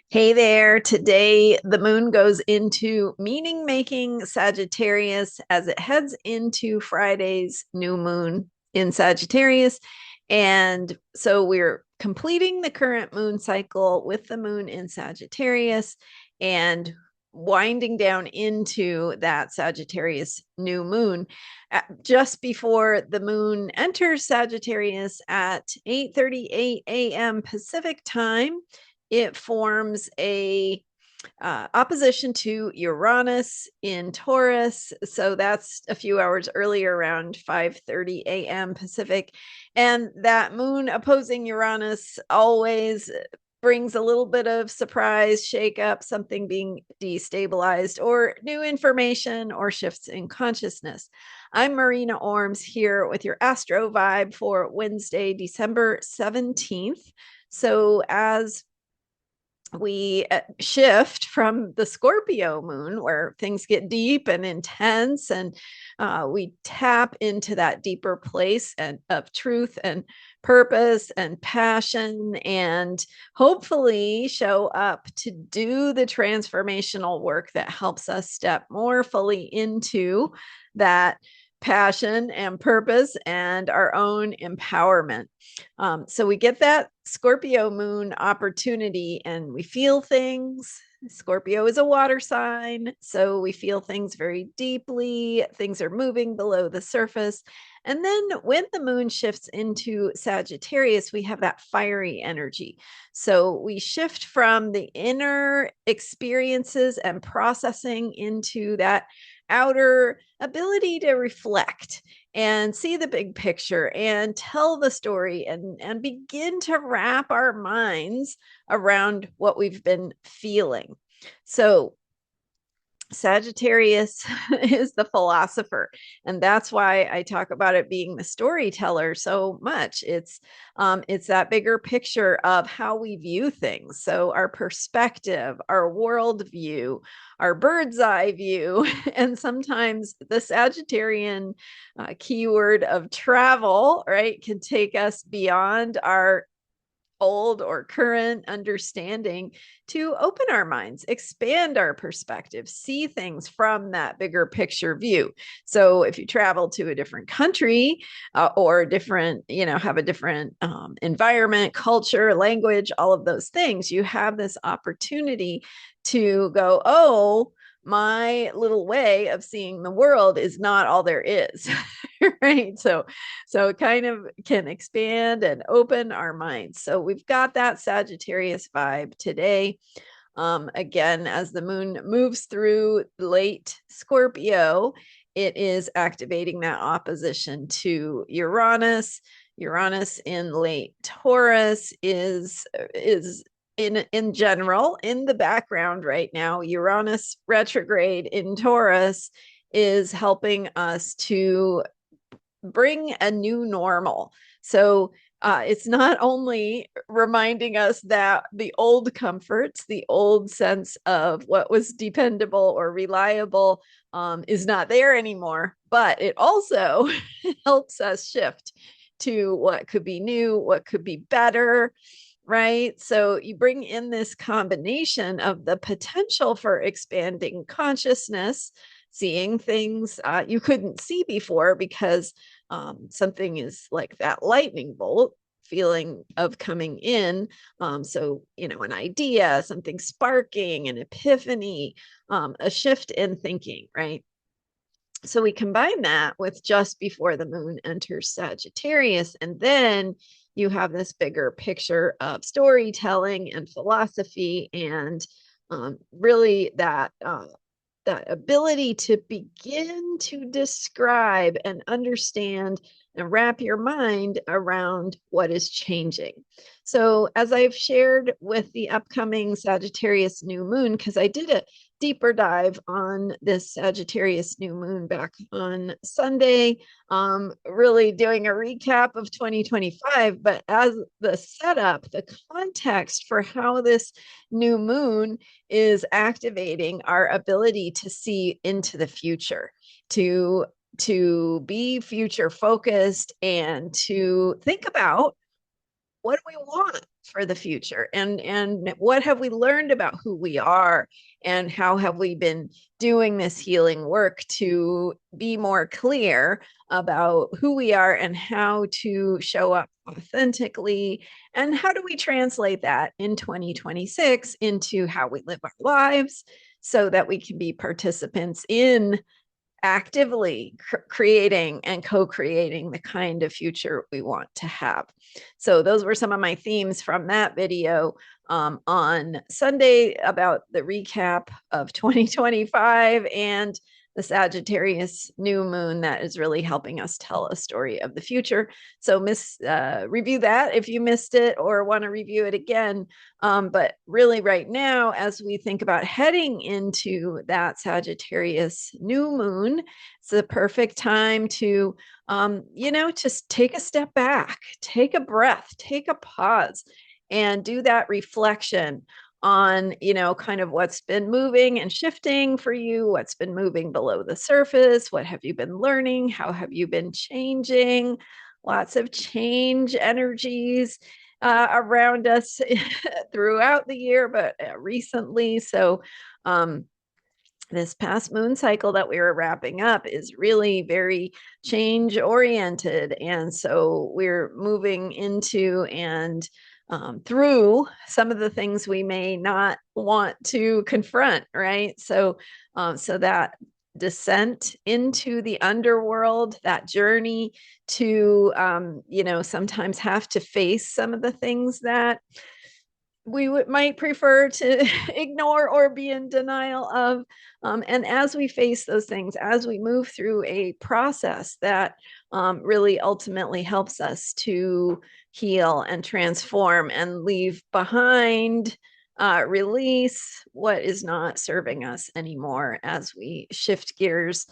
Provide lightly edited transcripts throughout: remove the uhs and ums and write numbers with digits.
Hey there. Today, the moon goes into meaning making Sagittarius as it heads into Friday's new moon in Sagittarius. And so we're completing the current moon cycle with the moon in Sagittarius and winding down into that Sagittarius new moon. Just before the moon enters Sagittarius at 8:38 a.m. Pacific time, it forms a opposition to Uranus in Taurus. So that's a few hours earlier, around 5:30 a.m. Pacific. And that moon opposing Uranus always brings a little bit of surprise, shake up, something being destabilized, or new information or shifts in consciousness. I'm Marina Orms here with your Astro vibe for Wednesday, December 17th. So as we shift from the Scorpio moon, where things get deep and intense, and we tap into that deeper place of truth and purpose and passion, and hopefully show up to do the transformational work that helps us step more fully into that passion and purpose and our own empowerment. So we get that Scorpio moon opportunity and we feel things. Scorpio is a water sign, so we feel things very deeply. Things are moving below the surface. And then when the moon shifts into Sagittarius, we have that fiery energy. So we shift from the inner experiences and processing into that outer ability to reflect and see the big picture and tell the story and begin to wrap our minds around what we've been feeling. So Sagittarius is the philosopher, and that's why I talk about it being the storyteller so much. It's that bigger picture of how we view things. So our perspective, our worldview, our bird's eye view, and sometimes the Sagittarian keyword of travel, right, can take us beyond our old or current understanding to open our minds, expand our perspective, see things from that bigger picture view. So if you travel to a different country or different, have a different environment, culture, language, all of those things, you have this opportunity to go, oh, my little way of seeing the world is not all there is. Right. So it kind of can expand and open our minds. So we've got that Sagittarius vibe today. Again, as the moon moves through late Scorpio, it is activating that opposition to Uranus. Uranus in late Taurus is in general in the background right now. Uranus retrograde in Taurus is helping us to bring a new normal. So it's not only reminding us that the old comforts, the old sense of what was dependable or reliable is not there anymore, but it also helps us shift to what could be new, what could be better, right? So you bring in this combination of the potential for expanding consciousness, seeing things you couldn't see before because something is like that lightning bolt feeling of coming in. So, an idea, something sparking, an epiphany, a shift in thinking, right? So we combine that with just before the moon enters Sagittarius, and then you have this bigger picture of storytelling and philosophy, and really that ability to begin to describe and understand and wrap your mind around what is changing. So, as I've shared with the upcoming Sagittarius new moon, because I did a deeper dive on this Sagittarius new moon back on Sunday, really doing a recap of 2025. But as the setup, the context for how this new moon is activating our ability to see into the future, to be future focused and to think about what do we want for the future, and what have we learned about who we are, and how have we been doing this healing work to be more clear about who we are and how to show up authentically, and how do we translate that in 2026 into how we live our lives so that we can be participants in actively creating and co-creating the kind of future we want to have. So those were some of my themes from that video on Sunday about the recap of 2025 and the Sagittarius new moon that is really helping us tell a story of the future. So review that if you missed it or want to review it again. But really right now, as we think about heading into that Sagittarius new moon, it's the perfect time to, just take a step back, take a breath, take a pause, and do that reflection on, kind of what's been moving and shifting for you, what's been moving below the surface, what have you been learning, how have you been changing, lots of change energies around us throughout the year, but recently. So, this past moon cycle that we were wrapping up is really very change oriented. And so we're moving into and through some of the things we may not want to confront, right? So, so that descent into the underworld, that journey to, sometimes have to face some of the things that we might prefer to ignore or be in denial of. And as we face those things, as we move through a process that really ultimately helps us to heal and transform and leave behind, release what is not serving us anymore as we shift gears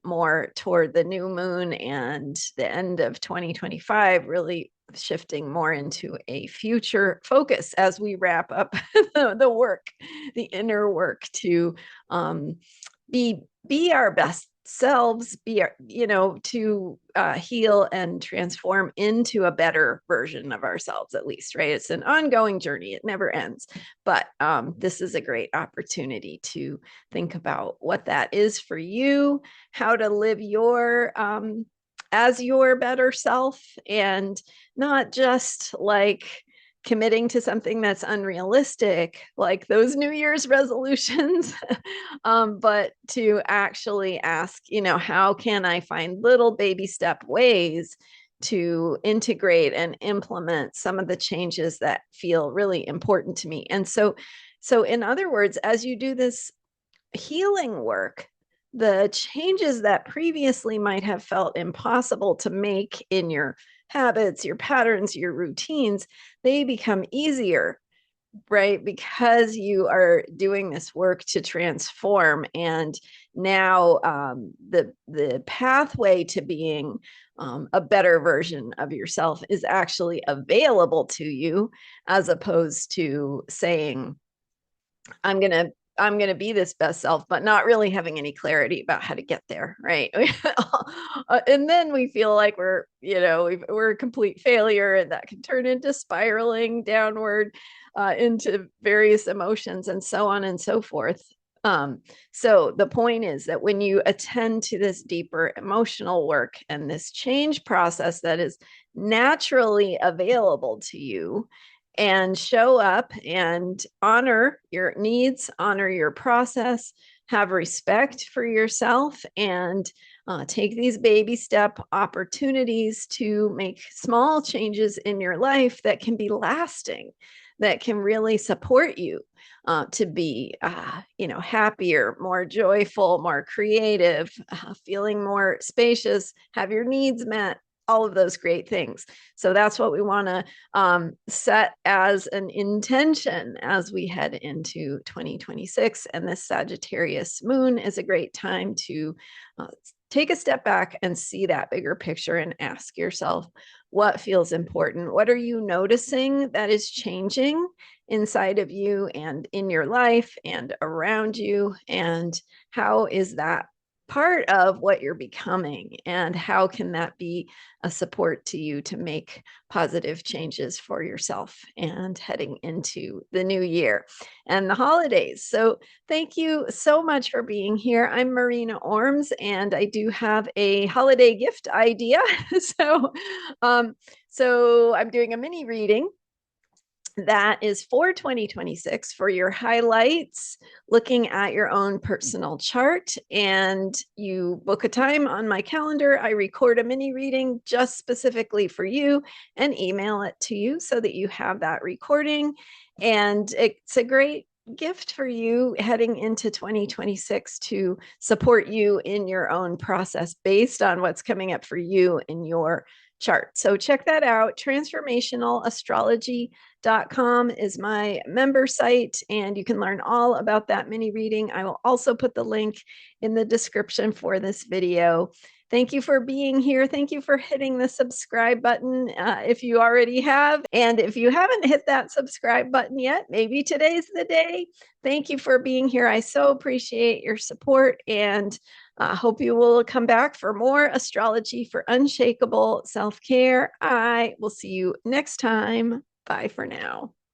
more toward the new moon and the end of 2025, really shifting more into a future focus as we wrap up the work, the inner work to be our best selves, to heal and transform into a better version of ourselves, at least, right? It's an ongoing journey, it never ends. But this is a great opportunity to think about what that is for you, how to live your as your better self, and not just like committing to something that's unrealistic, like those New Year's resolutions, but to actually ask, how can I find little baby step ways to integrate and implement some of the changes that feel really important to me? And so in other words, as you do this healing work, the changes that previously might have felt impossible to make in your habits, your patterns, your routines, they become easier, right? Because you are doing this work to transform. And now the pathway to being a better version of yourself is actually available to you, as opposed to saying, I'm going to be this best self, but not really having any clarity about how to get there, right? And then we feel like we're a complete failure, and that can turn into spiraling downward into various emotions and so on and so forth. So the point is that when you attend to this deeper emotional work and this change process that is naturally available to you, and show up and honor your needs, honor your process, have respect for yourself, and take these baby step opportunities to make small changes in your life that can be lasting, that can really support you to be, happier, more joyful, more creative, feeling more spacious, have your needs met, all of those great things. So that's what we want to set as an intention as we head into 2026. And this Sagittarius moon is a great time to take a step back and see that bigger picture and ask yourself, what feels important? What are you noticing that is changing inside of you and in your life and around you? And how is that part of what you're becoming, and how can that be a support to you to make positive changes for yourself and heading into the new year and the holidays. So thank you so much for being here. I'm Marina Orms, and I do have a holiday gift idea. so so I'm doing a mini reading that is for 2026 for your highlights, looking at your own personal chart. And you book a time on my calendar. I record a mini reading just specifically for you and email it to you so that you have that recording. And it's a great gift for you heading into 2026 to support you in your own process based on what's coming up for you in your chart. So check that out. Transformationalastrology.com is my member site, and you can learn all about that mini reading. I will also put the link in the description for this video. Thank you for being here. Thank you for hitting the subscribe button if you already have. And if you haven't hit that subscribe button yet, maybe today's the day. Thank you for being here. I so appreciate your support, and I hope you will come back for more astrology for unshakable self-care. I will see you next time. Bye for now.